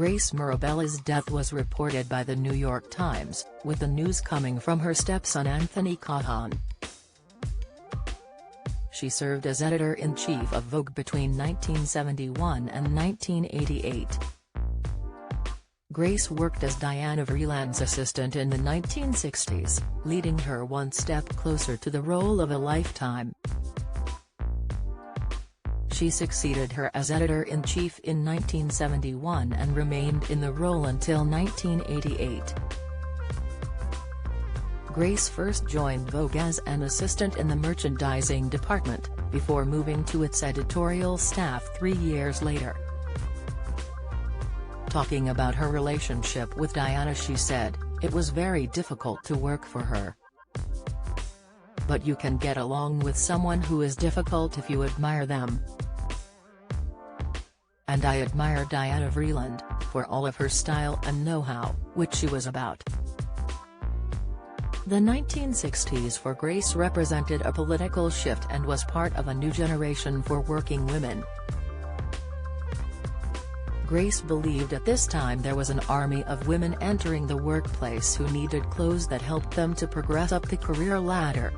Grace Mirabella's death was reported by the New York Times, with the news coming from her stepson Anthony Kahan. She served as editor-in-chief of Vogue between 1971 and 1988. Grace worked as Diana Vreeland's assistant in the 1960s, leading her one step closer to the role of a lifetime. She succeeded her as editor-in-chief in 1971 and remained in the role until 1988. Grace first joined Vogue as an assistant in the merchandising department, before moving to its editorial staff 3 years later. Talking about her relationship with Diana, she said, "It was very difficult to work for her. But you can get along with someone who is difficult if you admire them. And I admire Diana Vreeland, for all of her style and know-how, which she was about." The 1960s for Grace represented a political shift and was part of a new generation for working women. Grace believed at this time there was an army of women entering the workplace who needed clothes that helped them to progress up the career ladder.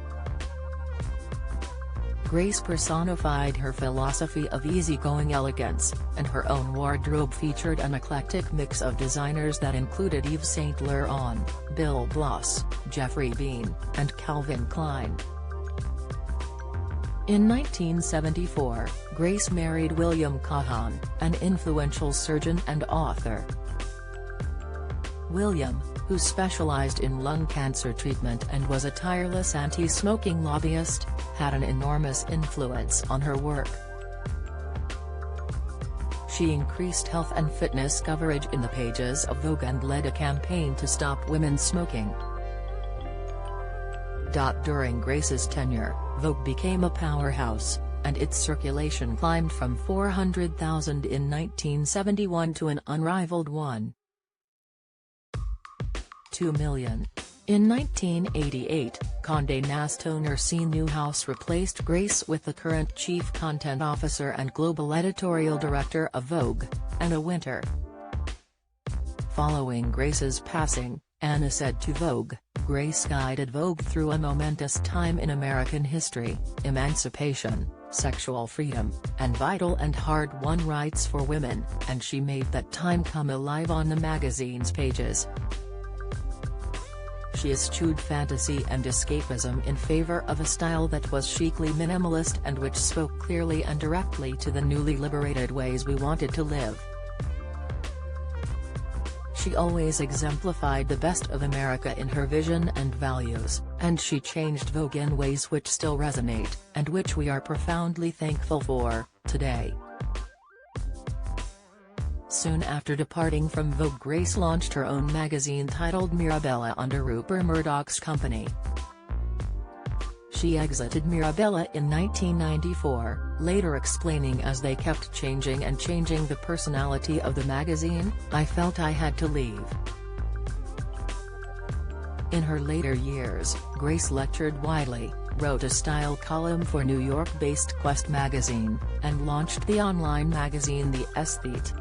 Grace personified her philosophy of easygoing elegance, and her own wardrobe featured an eclectic mix of designers that included Yves Saint Laurent, Bill Bloss, Jeffrey Bean, and Calvin Klein. In 1974, Grace married William Kahan, an influential surgeon and author. William, who specialized in lung cancer treatment and was a tireless anti-smoking lobbyist, had an enormous influence on her work. She increased health and fitness coverage in the pages of Vogue and led a campaign to stop women smoking. During Grace's tenure, Vogue became a powerhouse, and its circulation climbed from 400,000 in 1971 to an unrivaled 1.2 million. In 1988, Condé Nast owner C. Newhouse replaced Grace with the current chief content officer and global editorial director of Vogue, Anna Wintour. Following Grace's passing, Anna said to Vogue, "Grace guided Vogue through a momentous time in American history, emancipation, sexual freedom, and vital and hard-won rights for women, and she made that time come alive on the magazine's pages." She eschewed fantasy and escapism in favor of a style that was chicly minimalist and which spoke clearly and directly to the newly liberated ways we wanted to live. She always exemplified the best of America in her vision and values, and she changed Vogue in ways which still resonate, and which we are profoundly thankful for, today. Soon after departing from Vogue, Grace launched her own magazine titled Mirabella under Rupert Murdoch's company. She exited Mirabella in 1994, later explaining, "As they kept changing and changing the personality of the magazine, I felt I had to leave." In her later years, Grace lectured widely, wrote a style column for New York-based Quest magazine, and launched the online magazine The Aesthete.